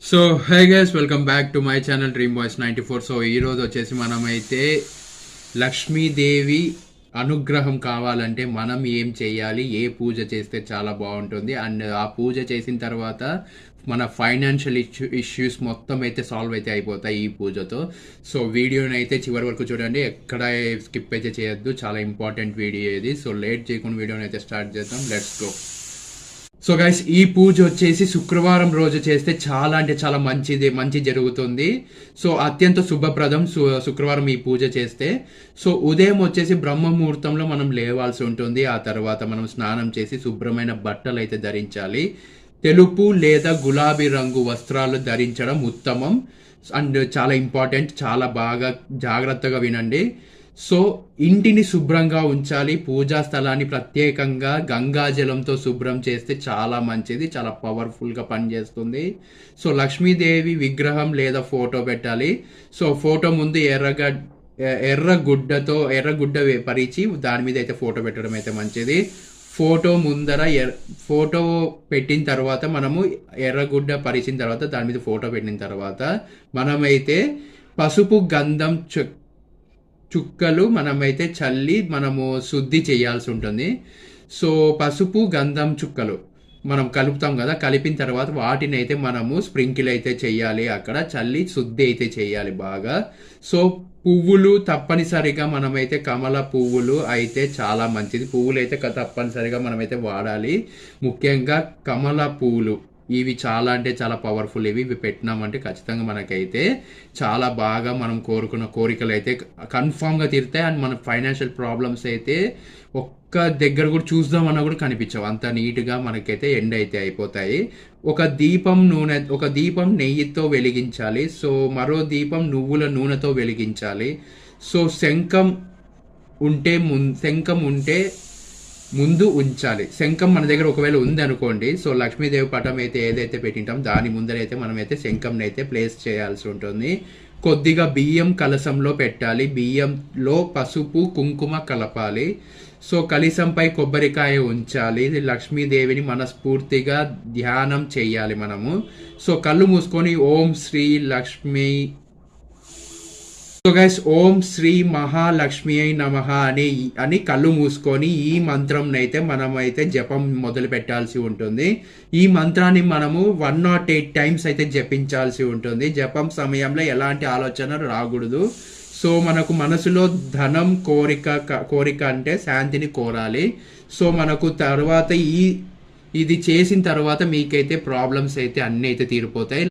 So hi guys, welcome back to my channel dream boys 94. So ఈరోజు వచ్చేసి మనమైతే లక్ష్మీదేవి అనుగ్రహం కావాలంటే మనం ఏం చేయాలి, ఏ పూజ చేస్తే చాలా బాగుంటుంది, అండ్ ఆ పూజ చేసిన తర్వాత మన ఫైనాన్షియల్ ఇష్యూస్ మొత్తం అయితే సాల్వ్ అయితే అయిపోతాయి ఈ పూజతో. సో వీడియోని అయితే చివరి వరకు చూడండి, ఎక్కడ స్కిప్ అయితే చేయొద్దు, చాలా ఇంపార్టెంట్ వీడియో ఇది. సో లేట్ చేయకుండా వీడియోని అయితే స్టార్ట్ చేద్దాం, లెట్స్ గో. సో గైస్, ఈ పూజ వచ్చేసి శుక్రవారం రోజు చేస్తే చాలా అంటే చాలా మంచి జరుగుతుంది. సో అత్యంత శుభప్రదం శుక్రవారం ఈ పూజ చేస్తే. సో ఉదయం వచ్చేసి బ్రహ్మ ముహూర్తంలో మనం లేవాల్సి ఉంటుంది. ఆ తర్వాత మనం స్నానం చేసి శుభ్రమైన బట్టలు అయితే ధరించాలి. తెలుపు లేదా గులాబీ రంగు వస్త్రాలు ధరించడం ఉత్తమం అండ్ చాలా ఇంపార్టెంట్. చాలా బాగా జాగ్రత్తగా వినండి. సో ఇంటిని శుభ్రంగా ఉంచాలి. పూజా స్థలాన్ని ప్రత్యేకంగా గంగాజలంతో శుభ్రం చేస్తే చాలా మంచిది, చాలా పవర్ఫుల్గా పనిచేస్తుంది. సో లక్ష్మీదేవి విగ్రహం లేదా ఫోటో పెట్టాలి. సో ఫోటో ముందు ఎర్రగుడ్డ పరిచి దాని మీద అయితే ఫోటో పెట్టడం అయితే మంచిది. ఫోటో ముందర ఫోటో పెట్టిన తర్వాత మనము ఎర్రగుడ్డ పరిచిన తర్వాత దాని మీద ఫోటో పెట్టిన తర్వాత మనమైతే పసుపు గంధం చుక్కలు మనమైతే చల్లి మనము శుద్ధి చేయాల్సి ఉంటుంది. సో పసుపు గంధం చుక్కలు మనం కలుపుతాం కదా, కలిపిన తర్వాత వాటిని అయితే మనము స్ప్రింకిల్ అయితే చేయాలి, అక్కడ చల్లి శుద్ధి అయితే చేయాలి బాగా. సో పువ్వులు తప్పనిసరిగా మనమైతే కమల పువ్వులు అయితే చాలా మంచిది. పువ్వులు అయితే తప్పనిసరిగా మనమైతే వాడాలి. ముఖ్యంగా కమల పువ్వులు ఇవి చాలా అంటే చాలా పవర్ఫుల్. ఇవి పెట్టినామంటే ఖచ్చితంగా మనకైతే చాలా బాగా మనం కోరుకున్న కోరికలు అయితే కన్ఫామ్గా తీరుతాయి. అండ్ మన ఫైనాన్షియల్ ప్రాబ్లమ్స్ అయితే ఒక్క దగ్గర కూడా చూద్దామన్నా కూడా కనిపించవు, అంత నీట్గా మనకైతే ఎండ్ అయితే అయిపోతాయి. ఒక దీపం నెయ్యితో వెలిగించాలి. సో మరో దీపం నువ్వుల నూనెతో వెలిగించాలి. సో శంఖం ఉంటే ముందు ఉంచాలి. శంఖం మన దగ్గర ఒకవేళ ఉంది అనుకోండి, సో లక్ష్మీదేవి పటం అయితే ఏదైతే పెట్టింటాం దాని ముందరైతే మనమైతే శంఖంని అయితే ప్లేస్ చేయాల్సి ఉంటుంది. కొద్దిగా బియ్యం కలశంలో పెట్టాలి. బియ్యంలో పసుపు కుంకుమ కలపాలి. సో కలశంపై కొబ్బరికాయ ఉంచాలి. లక్ష్మీదేవిని మనస్ఫూర్తిగా ధ్యానం చేయాలి మనము. సో కళ్ళు మూసుకొని ఓం శ్రీ లక్ష్మీ సో గైస్, ఓం శ్రీ మహాలక్ష్మి అయి నమః అని కళ్ళు మూసుకొని ఈ మంత్రం అయితే మనమైతే జపం మొదలు పెట్టాల్సి ఉంటుంది. ఈ మంత్రాన్ని మనము 108 టైమ్స్ అయితే జపించాల్సి ఉంటుంది. జపం సమయంలో ఎలాంటి ఆలోచన రాకూడదు. సో మనకు మనసులో ధనం కోరిక అంటే శాంతిని కోరాలి. సో మనకు తర్వాత ఇది చేసిన తర్వాత మీకైతే ప్రాబ్లమ్స్ అయితే అన్నీ అయితే తీరిపోతాయి.